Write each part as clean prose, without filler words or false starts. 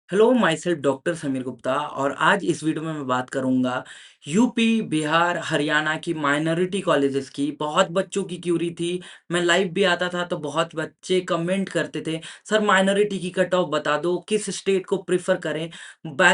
Hello my self doctor Sameer Gupta और आज इस वीडियो में मैं बात करूंगा यूपी, बिहार, हरियाणा की माइनॉरिटी कॉलेजेस की। बहुत बच्चों की क्यूरी थी। मैं लाइव भी आता था तो बहुत बच्चे कमेंट करते थे, सर माइनॉरिटी की कट ऑफ बता दो, किस स्टेट को प्रेफर करें।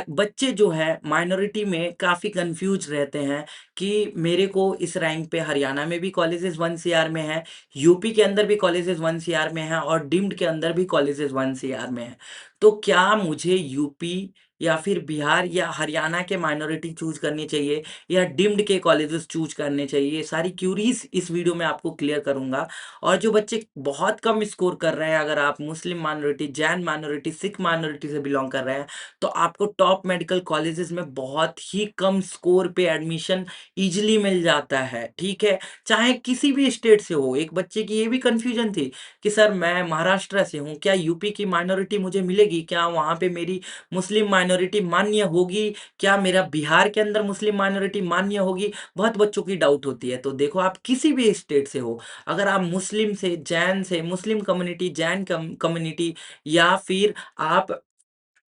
बच्चे जो है माइनॉरिटी में काफ़ी कंफ्यूज रहते हैं कि मेरे को इस रैंक पे हरियाणा में भी कॉलेजेस 1 CR में है, यूपी के अंदर भी कॉलेजेस 1 CR में है और डीम्ड के अंदर भी कॉलेजेस 1 CR में है। तो क्या मुझे यूपी या फिर बिहार या हरियाणा के माइनॉरिटी चूज करनी चाहिए या डीम्ड के कॉलेजेस चूज करने चाहिए? ये सारी क्यूरीज इस वीडियो में आपको क्लियर करूंगा। और जो बच्चे बहुत कम स्कोर कर रहे हैं, अगर आप मुस्लिम minority, Jain minority, Sikh minority से बिलोंग कर रहे हैं, तो आपको टॉप मेडिकल कॉलेजेस में बहुत ही कम स्कोर पे एडमिशन इजिली मिल जाता है। ठीक है, चाहे किसी भी स्टेट से हो। एक बच्चे की ये भी कंफ्यूजन थी कि सर मैं महाराष्ट्र से हूँ, क्या यूपी की माइनॉरिटी मुझे मिलेगी? क्या वहाँ पे मेरी मुस्लिम माइनॉरिटी मान्य होगी? क्या मेरा बिहार के अंदर मुस्लिम माइनॉरिटी मान्य होगी? बहुत बच्चों की डाउट होती है। तो देखो, आप किसी भी स्टेट से हो, अगर आप मुस्लिम से, जैन से, मुस्लिम कम्युनिटी, जैन कम्युनिटी या फिर आप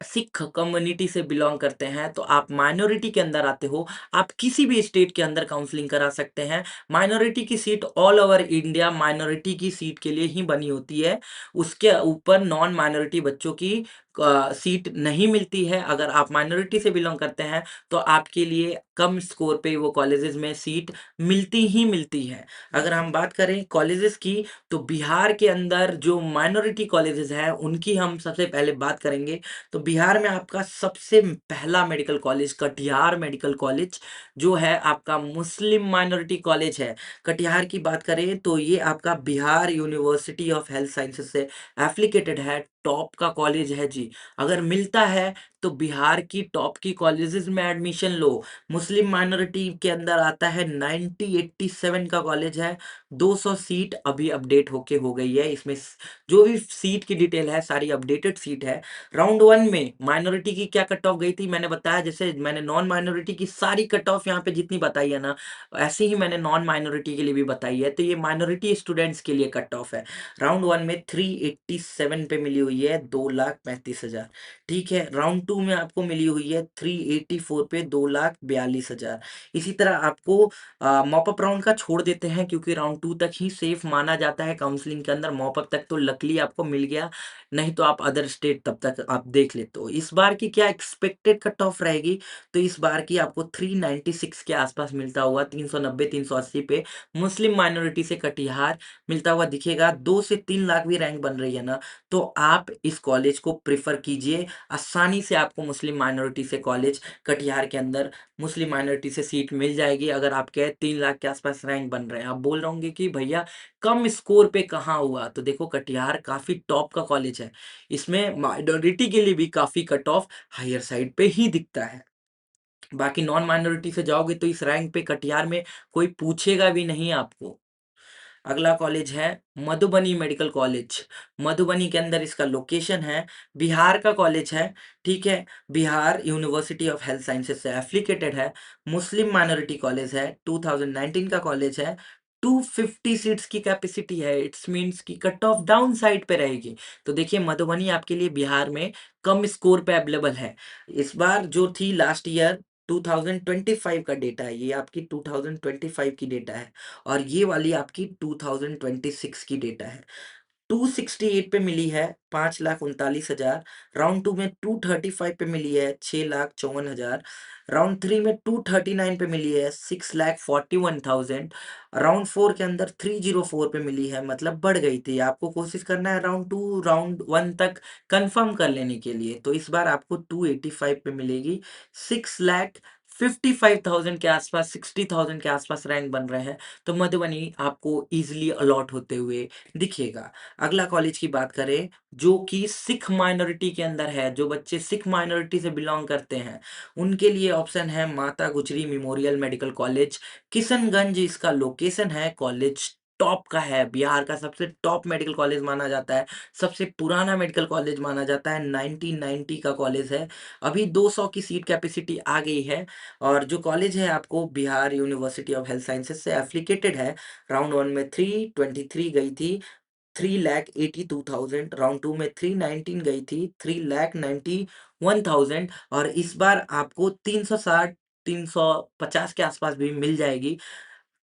सिख कम्युनिटी से बिलोंग करते हैं, तो आप माइनॉरिटी के अंदर आते हो, आप किसी भी स्टेट के अंदर काउंसलिंग करा सकते हैं। माइनॉरिटी की seat all over India minority की सीट के लिए ही बनी होती है। उसके ऊपर नॉन माइनॉरिटी बच्चों की सीट नहीं मिलती है। अगर आप माइनॉरिटी से बिलोंग करते हैं तो आपके लिए कम स्कोर पे वो कॉलेजेस में सीट मिलती ही मिलती है। अगर हम बात करें कॉलेजेस की, तो बिहार के अंदर जो माइनॉरिटी कॉलेजेस हैं उनकी हम सबसे पहले बात करेंगे। तो बिहार में आपका सबसे पहला medical college Katihar medical college जो है, आपका मुस्लिम माइनॉरिटी कॉलेज है। कटिहार की बात करें तो ये आपका Bihar university of health sciences से एफिलिएटेड है। टॉप का कॉलेज है जी। अगर मिलता है तो बिहार की टॉप की कॉलेजेस में एडमिशन लो। मुस्लिम माइनॉरिटी के अंदर आता है 9087 का कॉलेज है। 200 सीट अभी अपडेट होके हो गई है। इसमें जो भी सीट की डिटेल है सारी अपडेटेड सीट है। राउंड वन में माइनॉरिटी की क्या कट ऑफ गई थी मैंने बताया, जैसे मैंने नॉन माइनॉरिटी की सारी कट ऑफ यहाँ पे जितनी बताई है ना, ऐसे ही मैंने नॉन माइनॉरिटी के लिए भी बताई है। तो ये माइनॉरिटी स्टूडेंट्स के लिए कट ऑफ है। राउंड वन में 387 पे मिली हुई है, 2,35,000। ठीक है, राउंड टू में आपको मिली हुई है 384 पे, 2,42,000। इसी तरह आपको मॉपअप राउंड का छोड़ देते हैं क्योंकि राउंड टू तक ही सेफ माना जाता है काउंसलिंग के अंदर। मॉपअप तक तो लकली आपको मिल गया, नहीं तो आप अदर स्टेट तब तक आप देख लेते हो। इस बार की क्या एक्सपेक्टेड कट ऑफ रहेगी? तो इस बार की आपको 396 के आसपास मिलता हुआ, 390 380 पे मुस्लिम माइनॉरिटी से कटिहार मिलता हुआ दिखेगा। 2 से 3 लाख भी रैंक बन रही है ना, तो आप इस कॉलेज को प्रेफर कीजिए। आसानी से आपको मुस्लिम माइनॉरिटी से कॉलेज कटिहार के अंदर मुस्लिम माइनॉरिटी से सीट मिल जाएगी। अगर आपके 3 लाख के आसपास रैंक बन रहे हैं, आप बोल रहे होंगे कि भैया कम स्कोर पे कहाँ हुआ? तो देखो, कटिहार काफी टॉप का कॉलेज है। इसमें माइनॉरिटी के लिए भी काफी कट ऑफ हायर साइड पे ही दिखता है। बाकी नॉन माइनॉरिटी से जाओगे तो इस रैंक पे कटिहार में कोई पूछेगा भी नहीं आपको। अगला कॉलेज है मधुबनी मेडिकल कॉलेज। मधुबनी के अंदर इसका लोकेशन है। बिहार का कॉलेज है। ठीक है, Bihar university of health sciences से एफिलिएटेड है। मुस्लिम माइनॉरिटी कॉलेज है। 2019 का कॉलेज है। 250 सीट्स की कैपेसिटी है। इट्स मीन्स की कट ऑफ डाउन साइड पे रहेगी। तो देखिए, मधुबनी आपके लिए बिहार में कम स्कोर पे अवेलेबल है। इस बार जो थी लास्ट ईयर 2025 का डेटा है, ये आपकी 2025 की डेटा है। और ये वाली आपकी 2026 की डेटा है। 268 पे मिली है 5,39,000। राउंड टू में 235 पे मिली है 6,54,000। राउंड थ्री में 239 पे मिली है 6,41,000। राउंड फोर के अंदर 304 पे मिली है, मतलब बढ़ गई थी। आपको कोशिश करना है राउंड टू राउंड वन तक कंफर्म कर लेने के लिए। तो इस बार आपको 285 पे मिलेगी। 6,55,000 के आसपास, 60,000 के आसपास रैंक बन रहे हैं। तो मधुबनी आपको इजिली अलॉट होते हुए दिखेगा। अगला कॉलेज की बात करें जो कि सिख माइनॉरिटी के अंदर है, जो बच्चे सिख माइनॉरिटी से बिलोंग करते हैं, उनके लिए ऑप्शन है माता गुजरी मेमोरियल मेडिकल कॉलेज, किशनगंज इसका लोकेशन है। कॉलेज टॉप का है, बिहार का सबसे टॉप मेडिकल कॉलेज माना जाता है, सबसे पुराना मेडिकल कॉलेज माना जाता है। 1990 का कॉलेज है। अभी 200 की सीट कैपेसिटी आ गई है। और जो कॉलेज है आपको Bihar university of health sciences से एफिलिएटेड है। राउंड वन में 323 गई थी। 3,82,000, राउंड 2 में 319 गई थी, 3,91,000 और इस बार आपको 360 350 के आसपास भी मिल जाएगी।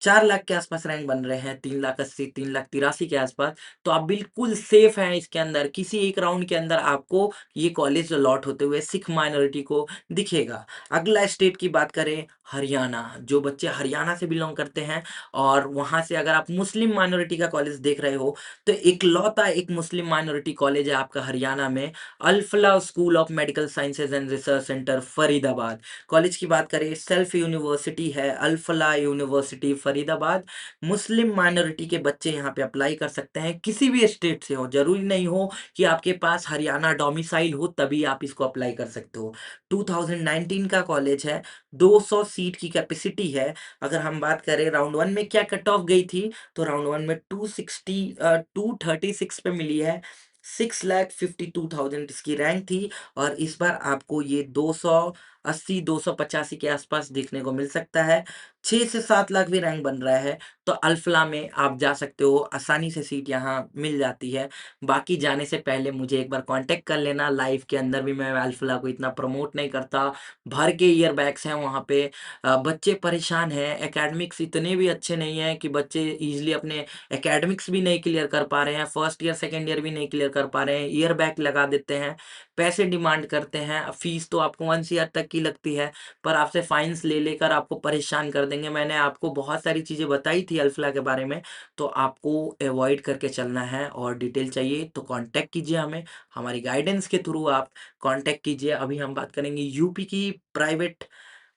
4 लाख के आसपास रैंक बन रहे हैं, 3,80,000 3,83,000 के आसपास। तो आप बिल्कुल सेफ हैं इसके अंदर, किसी एक राउंड के अंदर आपको ये कॉलेज अलॉट होते हुए सिख माइनॉरिटी को दिखेगा। अगला स्टेट की बात करें, हरियाणा, जो बच्चे हरियाणा से बिलॉन्ग करते हैं और वहाँ से अगर आप मुस्लिम माइनॉरिटी का कॉलेज देख रहे हो, तो इकलौता एक मुस्लिम माइनॉरिटी कॉलेज है आपका हरियाणा में, Al-Falah school of medical sciences and research centre Faridabad. College की बात करें, सेल्फ यूनिवर्सिटी है, Al Falah university Faridabad. Muslim minority के बच्चे यहाँ पे अप्लाई कर सकते हैं, किसी भी स्टेट से हो, ज़रूरी नहीं हो कि आपके पास हरियाणा डोमिसाइल हो तभी आप इसको अप्लाई कर सकते हो। 2019 का कॉलेज है, 200 सीट की कैपेसिटी है। अगर हम बात करें राउंड 1 में क्या कट ऑफ गई थी, तो राउंड 1 में 236 पे मिली है। 6,52,000 इसकी रैंक थी और इस बार आपको ये 280, 285 के आसपास देखने को मिल सकता है। 6 से 7 लाख भी रैंक बन रहा है, तो अल्फला में आप जा सकते हो, आसानी से सीट यहाँ मिल जाती है। बाकी जाने से पहले मुझे एक बार कॉन्टैक्ट कर लेना, लाइव के अंदर भी मैं अल्फला को इतना प्रमोट नहीं करता, भर के ईयर बैग्स हैं वहाँ पे। बच्चे परेशान हैं, एकेडमिक्स इतने भी अच्छे नहीं हैं कि बच्चे ईज़िली अपने एकेडमिक्स भी नहीं क्लियर कर पा रहे हैं, फर्स्ट ईयर, सेकंड ईयर भी नहीं क्लियर कर पा रहे हैं, ईयर बैक लगा देते हैं, पैसे डिमांड करते हैं, फीस तो आपको 1 ईयर तक की लगती है, पर आपसे फाइन्स ले लेकर आपको परेशान कर देंगे। मैंने आपको बहुत सारी चीज़ें बताई थी अल्फ़ला के बारे में, तो आपको अवॉइड करके चलना है और डिटेल चाहिए तो कॉन्टैक्ट कीजिए हमें, हमारी गाइडेंस के थ्रू आप कॉन्टैक्ट कीजिए। अभी हम बात करेंगे यूपी की प्राइवेट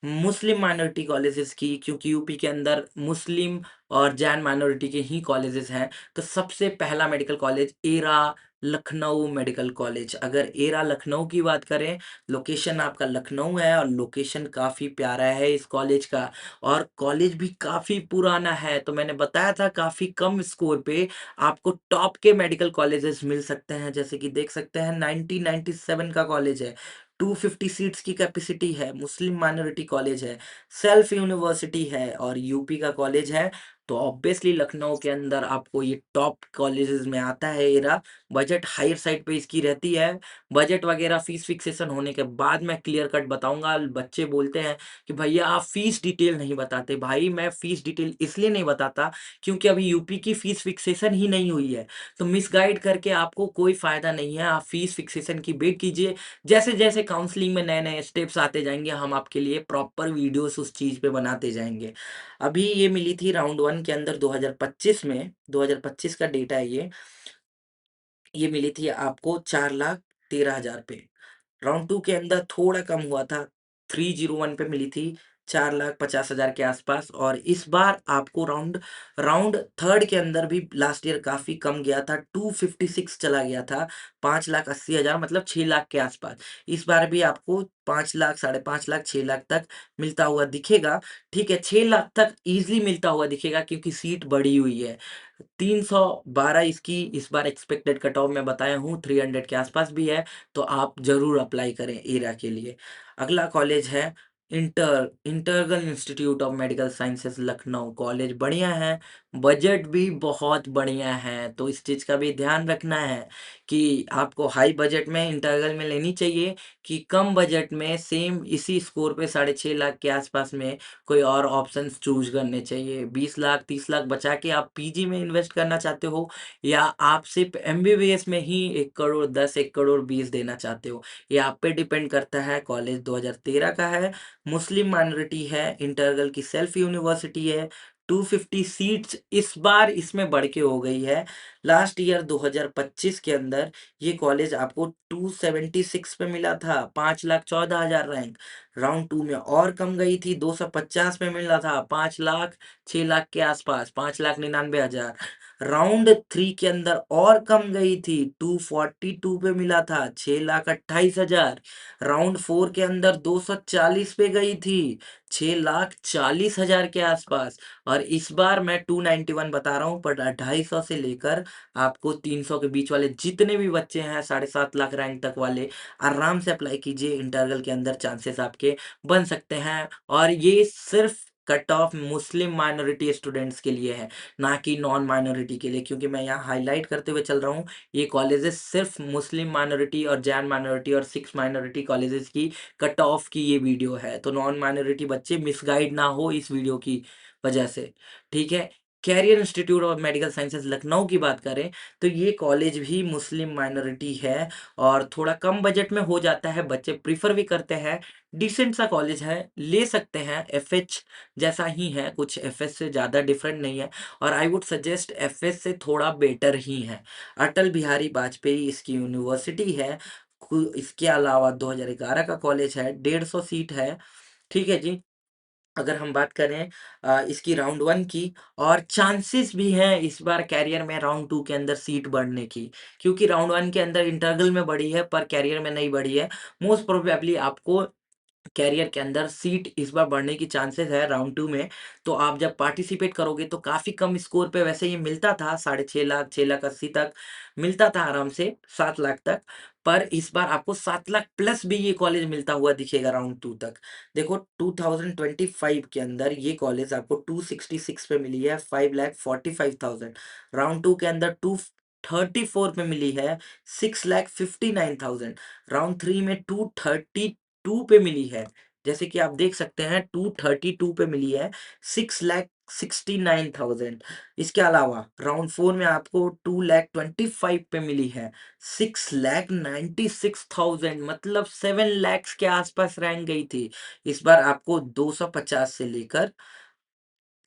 मुस्लिम माइनॉरिटी कॉलेजेस की, क्योंकि यूपी के अंदर मुस्लिम और जैन माइनॉरिटी के ही कॉलेजेस हैं। तो सबसे पहला medical college era Lucknow medical college. अगर एरा लखनऊ की बात करें, लोकेशन आपका लखनऊ है और लोकेशन काफ़ी प्यारा है इस कॉलेज का और कॉलेज भी काफ़ी पुराना है। तो मैंने बताया था काफ़ी कम स्कोर पे आपको टॉप के मेडिकल कॉलेजेस मिल सकते हैं, जैसे कि देख सकते हैं 1997 का कॉलेज है। 250 सीट्स की कैपेसिटी है, मुस्लिम माइनॉरिटी कॉलेज है, सेल्फ यूनिवर्सिटी है और यूपी का कॉलेज है, तो ऑब्वियसली लखनऊ के अंदर आपको ये टॉप कॉलेजेस में आता है एरा। बजट हायर साइड पे इसकी रहती है। बजट वगैरह फीस फिक्सेशन होने के बाद मैं क्लियर कट बताऊँगा। बच्चे बोलते हैं कि भैया आप फीस डिटेल नहीं बताते। भाई मैं फीस डिटेल इसलिए नहीं बताता क्योंकि अभी यूपी की फीस फिक्सेशन ही नहीं हुई है। तो मिसगाइड करके आपको कोई फ़ायदा नहीं है। आप फीस फिक्सेशन की वेट कीजिए। जैसे-जैसे काउंसलिंग में नए-नए स्टेप्स आते जाएँगे, हम आपके लिए प्रॉपर वीडियोज़ उस चीज़ पे बनाते जाएँगे। अभी ये मिली थी राउंड 1 के अंदर 2025 में, 2025 का डेटा है ये मिली थी आपको 4,13,000 पे। राउंड 2 के अंदर थोड़ा कम हुआ था, 301 पे मिली थी, 4,50,000 के आसपास और इस बार आपको राउंड राउंड 3rd के अंदर भी लास्ट ईयर काफ़ी कम गया था, 256 चला गया था, 5,80,000 मतलब 6 लाख के आसपास। इस बार भी आपको 5 लाख, साढ़े 5 लाख, 6 लाख तक मिलता हुआ दिखेगा। ठीक है, 6 लाख तक ईज़िली मिलता हुआ दिखेगा क्योंकि सीट बढ़ी हुई है। 312 इसकी इस बार एक्सपेक्टेड कट ऑफ मैं बताया हूँ, 300 के आसपास भी है, तो आप ज़रूर अप्लाई करें एरा के लिए। अगला कॉलेज है integral institute of medical sciences Lucknow. College बढ़िया है, बजट भी बहुत बढ़िया है, तो इस चीज़ का भी ध्यान रखना है कि आपको हाई बजट में इंटरगल में लेनी चाहिए कि कम बजट में सेम इसी स्कोर पे साढ़े 6 लाख के आसपास में कोई और ऑप्शंस चूज़ करने चाहिए। 20 लाख 30 लाख बचा के आप पीजी में इन्वेस्ट करना चाहते हो या आप सिर्फ़ एमबीबीएस में ही 1 करोड़ 10, 1 करोड़ 20 देना चाहते हो। ये आप पे डिपेंड करता है। कॉलेज 2013 का है, मुस्लिम माइनॉरिटी है, इंटरगल की सेल्फ यूनिवर्सिटी है, 250 सीट्स इस बार इसमें बढ़ के हो गई है। लास्ट ईयर 2025 के अंदर ये कॉलेज आपको 276 पे मिला था, 5,14,000 रैंक। राउंड 2 में और कम गई थी, 250 में मिल रहा था, 5 लाख 6 लाख के आसपास, 5,99,000। राउंड 3 के अंदर और कम गई थी, 242 पे मिला था, 6,28,000। राउंड 4 के अंदर 240 पे गई थी, 6,40,000 के आसपास और इस बार मैं 291 बता रहा हूँ, पर 250 से लेकर आपको 300 के बीच वाले जितने भी बच्चे हैं, 7.5 लाख रैंक तक वाले, आराम से अप्लाई कीजिए। इंटरवल के अंदर चांसेस आपके बन सकते हैं और ये सिर्फ़ cut of Muslim minority students के लिए है, ना कि नॉन माइनॉरिटी के लिए, क्योंकि मैं यहाँ हाइलाइट करते हुए चल रहा हूँ, ये कॉलेजेस सिर्फ मुस्लिम माइनॉरिटी और जैन माइनॉरिटी और सिक्स माइनॉरिटी कॉलेजेस की कट ऑफ की ये वीडियो है, तो नॉन माइनॉरिटी बच्चे मिसगाइड ना हो इस वीडियो की वजह से, ठीक है। Career institute of medical sciences Lucknow की बात करें तो ये कॉलेज भी मुस्लिम माइनॉरिटी है और थोड़ा कम बजट में हो जाता है, बच्चे प्रीफर भी करते हैं, डिसेंट सा कॉलेज है, ले सकते हैं, एफएच जैसा ही है, कुछ एफएस से ज़्यादा डिफरेंट नहीं है और आई वुड सजेस्ट एफएस से थोड़ा बेटर ही है। अटल बिहारी वाजपेयी इसकी यूनिवर्सिटी है, इसके अलावा 2011 का कॉलेज है, 150 सीट है, ठीक है जी। अगर हम बात करें इसकी राउंड 1 की और चांसेस भी हैं इस बार कैरियर में राउंड 2 के अंदर सीट बढ़ने की, क्योंकि राउंड 1 के अंदर इंटरवल में बढ़ी है पर कैरियर में नहीं बढ़ी है। मोस्ट प्रोबेबली आपको कैरियर के अंदर सीट इस बार बढ़ने की चांसेस है राउंड 2 में, तो आप जब पार्टिसिपेट करोगे तो काफ़ी कम स्कोर पे वैसे ये मिलता था, साढ़े 6 लाख, 6 लाख 80 तक मिलता था आराम से, 7 लाख तक, पर इस बार आपको 7 लाख प्लस भी ये कॉलेज मिलता हुआ दिखेगा राउंड 2 तक। देखो 2025 के अंदर ये कॉलेज आपको 266 पे मिली है, 5,45,000, राउंड 2 के अंदर 234 पे मिली है, 6,59,000, राउंड 3 में 232 पे मिली है। जैसे कि आप देख सकते हैं 232 पे मिली है, 6,69,000। इसके अलावा राउंड 4 में आपको 2,25,000 पे मिली है, 6,96,000, मतलब 7 लैक्स के आसपास रैंक गई थी। इस बार आपको 250 से लेकर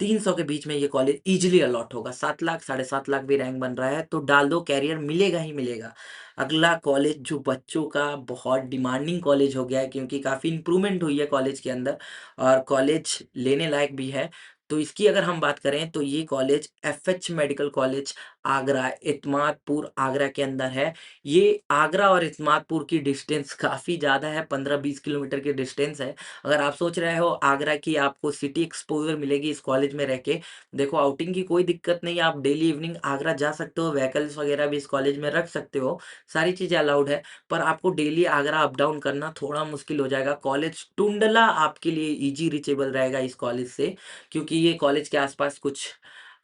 300 के बीच में ये कॉलेज ईज़िली अलॉट होगा। 7 लाख, साढ़े 7 लाख भी रैंक बन रहा है, तो डाल दो, कैरियर मिलेगा ही मिलेगा। अगला कॉलेज जो बच्चों का बहुत डिमांडिंग कॉलेज हो गया है, क्योंकि काफ़ी इम्प्रूवमेंट हुई है कॉलेज के अंदर और कॉलेज लेने लायक भी है। तो इसकी अगर हम बात करें तो ये college FH medical college Agra, Itmadpur Agra के अंदर है। ये आगरा और इत्मादपुर की डिस्टेंस काफ़ी ज़्यादा है, 15-20 किलोमीटर की डिस्टेंस है। अगर आप सोच रहे हो आगरा की आपको सिटी एक्सपोज़र मिलेगी इस कॉलेज में रह के, देखो आउटिंग की कोई दिक्कत नहीं है, आप डेली इवनिंग आगरा जा सकते हो, व्हीकल्स वगैरह भी इस कॉलेज में रख सकते हो, सारी चीज़ें अलाउड है। पर आपको डेली आगरा अप डाउन करना थोड़ा मुश्किल हो जाएगा। कॉलेज टुंडला आपके लिए ईज़ी रीचेबल रहेगा इस कॉलेज से, क्योंकि ये कॉलेज के आस-पास कुछ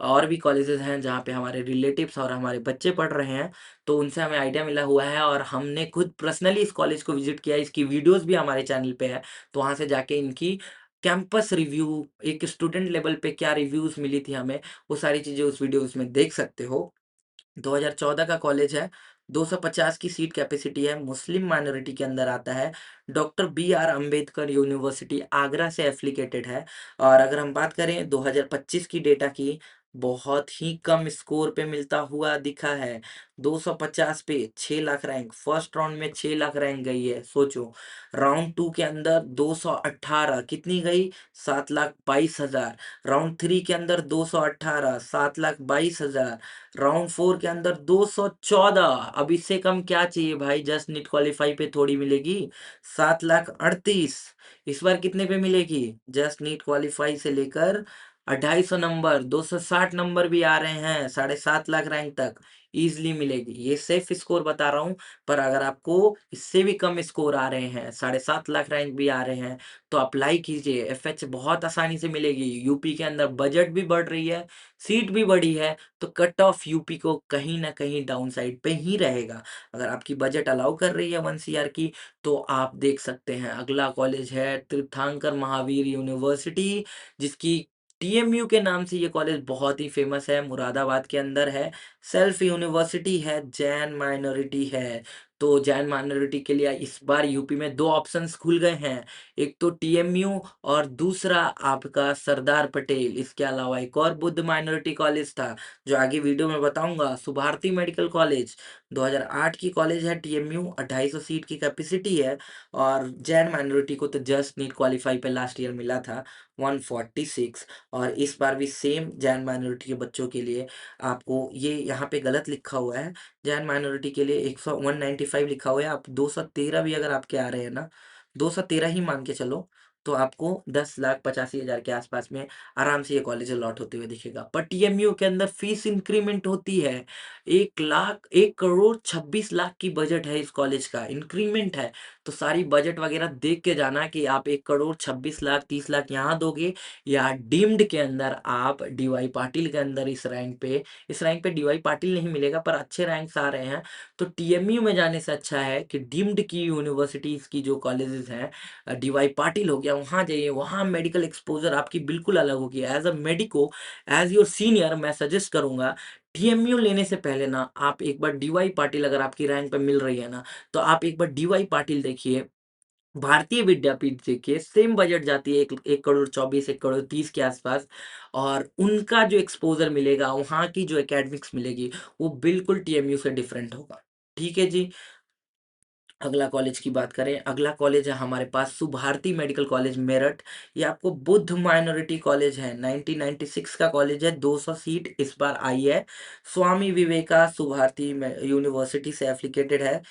और भी कॉलेजेस हैं जहाँ पे हमारे रिलेटिव्स और हमारे बच्चे पढ़ रहे हैं, तो उनसे हमें आइडिया मिला हुआ है और हमने खुद पर्सनली इस कॉलेज को विज़िट किया है, इसकी वीडियोज़ भी हमारे चैनल पे है। तो वहाँ से जाके इनकी कैंपस रिव्यू, एक स्टूडेंट लेवल पे क्या रिव्यूज़ मिली थी हमें, वो सारी चीज़ें उस वीडियोज़ में देख सकते हो। 2014 का कॉलेज है, 250 की सीट कैपेसिटी है, मुस्लिम माइनॉरिटी के अंदर आता है, doctor B R. Ambedkar university Agra से एफ़िलिएटेड है और अगर हम बात करें 2025 की डेटा की, बहुत ही कम स्कोर पे मिलता हुआ दिखा है, 250 पे 6 लाख रैंक, फर्स्ट राउंड में 6 लाख रैंक गई है, सोचो। राउंड 2 के अंदर 218 कितनी गई? 7,22,000, राउंड 3 के अंदर 218, 7,22,000, राउंड 4 के अंदर 214, अब इससे कम क्या चाहिए भाई, जस्ट नीट क्वालीफाई पे थोड़ी मिलेगी। 7,38,000 इस बार कितने पे मिलेगी? जस्ट नीट क्वालीफाई से लेकर 250 नंबर, 260 नंबर भी आ रहे हैं, 7.5 लाख रैंक तक ईज़िली मिलेगी। ये सेफ स्कोर बता रहा हूँ, पर अगर आपको इससे भी कम स्कोर आ रहे हैं, 7.5 लाख रैंक भी आ रहे हैं, तो अप्लाई कीजिए, एफएच बहुत आसानी से मिलेगी। यूपी के अंदर बजट भी बढ़ रही है, सीट भी बढ़ी है, तो कट ऑफ यूपी को कहीं न कहीं डाउन साइड पे ही रहेगा। अगर आपकी बजट अलाउ कर रही है 1 सीआर की, तो आप देख सकते हैं। अगला कॉलेज है तीर्थंकर महावीर यूनिवर्सिटी, जिसकी टीएमयू के नाम से ये कॉलेज बहुत ही फ़ेमस है, मुरादाबाद के अंदर है। सेल्फ यूनिवर्सिटी है, जैन माइनॉरिटी है, तो जैन माइनॉरिटी के लिए इस बार यूपी में 2 ऑप्शंस खुल गए हैं। एक तो टीएमयू और दूसरा आपका सरदार पटेल। इसके अलावा एक और बुद्ध माइनॉरिटी कॉलेज था, जो आगे वीडियो में बताऊँगा, सुभारती मेडिकल कॉलेज, 2008 की कॉलेज है टीएमयू, 250 सीट की कैपेसिटी है और जैन माइनॉरिटी को तो जस्ट नीट क्वालीफाई पे लास्ट ईयर मिला था 146 और इस बार भी सेम जैन माइनॉरिटी के बच्चों के लिए आपको ये यहाँ पे गलत लिखा हुआ है, जैन माइनॉरिटी के लिए 195 लिखा हुआ है, आप 213 भी अगर आपके आ रहे हैं ना, 213 ही मान के चलो, तो आपको 10,85,000 के आसपास में आराम से ये कॉलेज अलॉट होते हुए दिखेगा। पर टीएमयू के अंदर फीस इंक्रीमेंट होती है। 1 लाख 1 करोड़ 26 लाख की बजट है इस कॉलेज का, इंक्रीमेंट है। तो सारी बजट वगैरह देख के जाना कि आप 1 करोड़ 26 लाख 30 लाख यहाँ दोगे या डीम्ड के अंदर आप डीवाई पाटिल के अंदर इस रैंक पे डीवाई पाटिल नहीं मिलेगा पर अच्छे रैंक्स आ रहे हैं। तो टीएमयू में जाने से अच्छा है कि डीम्ड की यूनिवर्सिटीज़ की जो कॉलेजेस हैं डीवाई पाटिल हो गया वहाँ जाइए, वहाँ मेडिकल एक्सपोज़र आपकी बिल्कुल अलग होगी। As a medico, as your senior मैं सजेस्ट करूँगा टीएमयू लेने से पहले ना आप एक बार डीवाई पाटिल अगर आपकी रैंक पे मिल रही है ना, तो आप एक बार डीवाई पाटिल देखिए, भारतीय विद्यापीठ देखिए, सेम बजट जाती है 1 करोड़ 24, 1 करोड़ 30 के आसपास और उनका जो एक्सपोज़र मिलेगा, वहाँ की जो एकेडमिक्स मिलेगी, वो बिल्कुल टीएमयू से डिफरेंट होगा। ठीक है जी? अगला कॉलेज की बात करें, अगला कॉलेज है हमारे पास सुभारती मेडिकल कॉलेज मेरठ। ये आपको बुद्ध माइनॉरिटी कॉलेज है, 1996 का कॉलेज है, 200 सीट इस बार आई है। स्वामी विवेका सुभारती यूनिवर्सिटी से एफ़िलिएटेड है।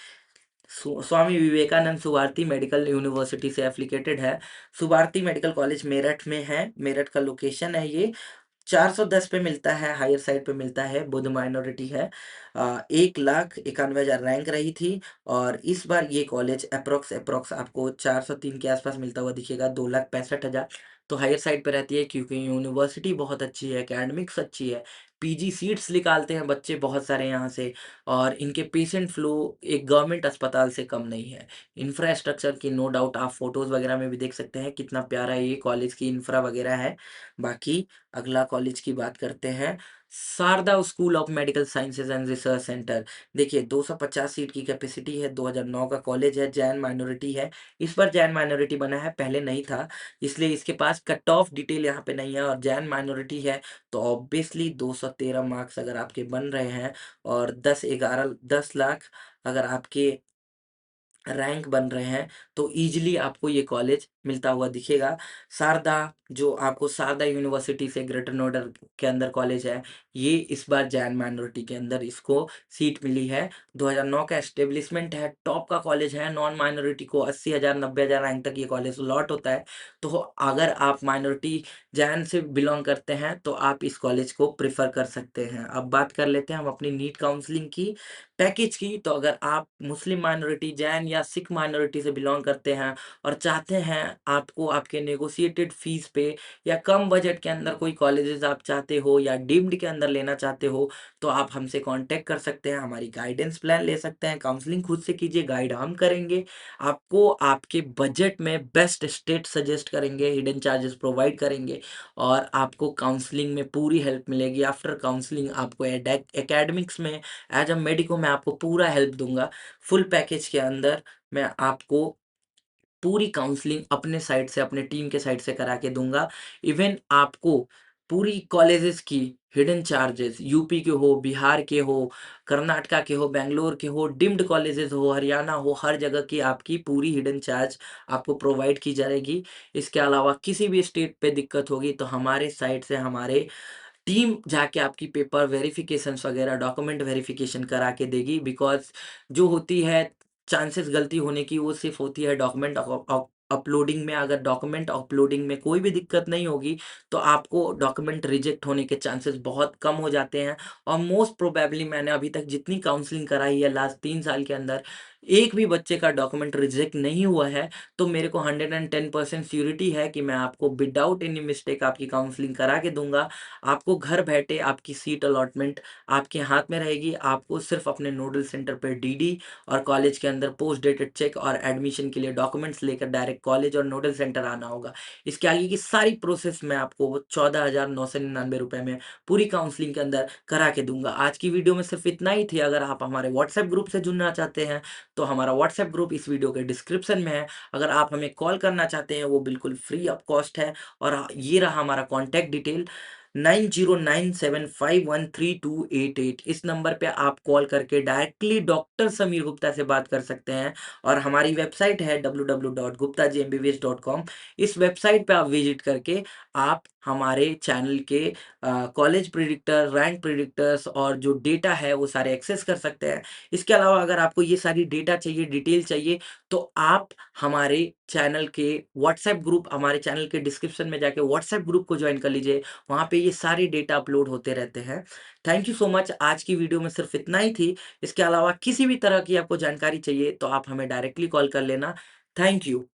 स्वामी विवेकानंद सुभारती मेडिकल यूनिवर्सिटी से एफ़िलिएटेड है। सुभारती मेडिकल कॉलेज मेरठ में है, मेरठ का लोकेशन है ये। 410 पे मिलता है, हायर साइड पे मिलता है, बुद्ध माइनॉरिटी है। 1,91,000 रैंक रही थी और इस बार ये कॉलेज एप्रॉक्स आपको 403 के आसपास मिलता हुआ दिखेगा, 2,65,000। तो हायर साइड पे रहती है क्योंकि यूनिवर्सिटी बहुत अच्छी है, एकेडमिक्स अच्छी है, पीजी सीट्स निकालते हैं बच्चे बहुत सारे यहाँ से और इनके पेशेंट फ्लो एक गवर्नमेंट अस्पताल से कम नहीं है। इंफ्रास्ट्रक्चर की नो डाउट आप फ़ोटोज़ वगैरह में भी देख सकते हैं कितना प्यारा ये कॉलेज की इंफ्रा वगैरह है। बाकी अगला कॉलेज की बात करते हैं, Sharda school of medical sciences and research centre. देखिए 250 सीट की कैपेसिटी है, 2009 का कॉलेज है, जैन माइनॉरिटी है। इस बार जैन माइनॉरिटी बना है, पहले नहीं था, इसलिए इसके पास कट ऑफ डिटेल यहाँ पे नहीं है और जैन माइनॉरिटी है, तो ऑब्वियसली 213 मार्क्स अगर आपके बन रहे हैं और 10 लाख अगर आपके रैंक बन रहे हैं, तो ईज़िली आपको ये कॉलेज मिलता हुआ दिखेगा। शारदा जो आपको शारदा यूनिवर्सिटी से ग्रेटर नोएडा के अंदर कॉलेज है, ये इस बार जैन माइनॉरिटी के अंदर इसको सीट मिली है। 2009 का एस्टेब्लिशमेंट है, टॉप का कॉलेज है, नॉन माइनॉरिटी को 80,000 90,000 रैंक तक ये कॉलेज अलॉट होता है। तो अगर आप माइनॉरिटी जैन से बिलॉन्ग करते हैं, तो आप इस कॉलेज को प्रेफ़र कर सकते हैं। अब बात कर लेते हैं हम अपनी नीट काउंसलिंग की। पैकेज की तो अगर आप मुस्लिम माइनॉरिटी, जैन या सिख माइनॉरिटी से बिलॉन्ग करते हैं और चाहते हैं आपको आपके नेगोशिएटेड फ़ीस पे या कम बजट के अंदर कोई कॉलेजेस आप चाहते हो या डीम्ड के अंदर लेना चाहते हो, तो आप हमसे कॉन्टैक्ट कर सकते हैं, हमारी गाइडेंस प्लान ले सकते हैं, काउंसलिंग खुद से कीजिए, गाइड हम करेंगे। आपको आपके बजट में बेस्ट स्टेट सजेस्ट करेंगे, हिडन चार्जेस प्रोवाइड करेंगे और आपको काउंसलिंग में पूरी हेल्प मिलेगी। आफ्टर काउंसलिंग आपको एकेडमिक्स में एज़ अ मेडिको मैं आपको पूरा हेल्प दूँगा। फुल पैकेज के अंदर मैं आपको पूरी काउंसलिंग अपने साइड से, अपने टीम के साइड से करा के दूँगा। इवन आपको पूरी कॉलेजेस की हिडन चार्जेस यूपी के हो, बिहार के हो, कर्नाटका के हो, बैंगलोर के हो, डीम्ड कॉलेजेस हो, हरियाणा हो, हर जगह की आपकी पूरी हिडन चार्ज आपको प्रोवाइड की जाएगी। इसके अलावा किसी भी स्टेट पे दिक्कत होगी तो हमारे साइड से हमारे टीम जाके आपकी पेपर वेरिफिकेशंस वगैरह डॉक्यूमेंट वेरिफिकेशन करा के देगी बिकॉज़ जो होती है चांसेस गलती होने की वो सिर्फ़ होती है डॉक्यूमेंट अपलोडिंग में। अगर डॉक्यूमेंट अपलोडिंग में कोई भी दिक्कत नहीं होगी, तो आपको डॉक्यूमेंट रिजेक्ट होने के चांसेस बहुत कम हो जाते हैं और मोस्ट प्रोबेबली मैंने अभी तक जितनी काउंसलिंग कराई है लास्ट 3 साल के अंदर, एक भी बच्चे का डॉक्यूमेंट रिजेक्ट नहीं हुआ है। तो मेरे को 110% श्योरिटी है कि मैं आपको विदाउट एनी मिस्टेक आपकी काउंसलिंग करा के दूँगा। आपको घर बैठे आपकी सीट अलॉटमेंट आपके हाथ में रहेगी। आपको सिर्फ़ अपने नोडल सेंटर पे डीडी और कॉलेज के अंदर पोस्ट डेटेड चेक और एडमिशन के लिए डॉक्यूमेंट्स लेकर डायरेक्ट कॉलेज और नोडल सेंटर आना होगा। इसके आगे की सारी प्रोसेस मैं आपको 14,999 रुपए में पूरी काउंसलिंग के अंदर करा के दूँगा। आज की वीडियो में सिर्फ़ इतना ही थी। अगर आप हमारे व्हाट्सएप ग्रुप से जुड़ना चाहते हैं, तो हमारा व्हाट्सएप ग्रुप इस वीडियो के डिस्क्रिप्शन में है। अगर आप हमें कॉल करना चाहते हैं, वो बिल्कुल फ्री ऑफ कॉस्ट है और ये रहा हमारा कॉन्टैक्ट डिटेल 9097513288। इस नंबर पे आप कॉल करके डायरेक्टली डॉक्टर समीर गुप्ता से बात कर सकते हैं और हमारी वेबसाइट है www.guptajmbs.com। इस वेबसाइट पे आप विजिट करके आप हमारे चैनल के कॉलेज प्रिडिक्टर, रैंक प्रिडिक्टर्स और जो डेटा है वो सारे एक्सेस कर सकते हैं। इसके अलावा अगर आपको ये सारी डेटा चाहिए, डिटेल चाहिए, तो आप हमारे चैनल के व्हाट्सएप ग्रुप हमारे चैनल के डिस्क्रिप्शन में जाके व्हाट्सएप ग्रुप को जॉइन कर लीजिए। वहाँ पे ये सारे डेटा अपलोड होते रहते हैं। Thank you so much. आज की वीडियो में सिर्फ़ इतना ही थी। इसके अलावा किसी भी तरह की आपको जानकारी चाहिए तो आप हमें डायरेक्टली कॉल कर लेना। Thank you.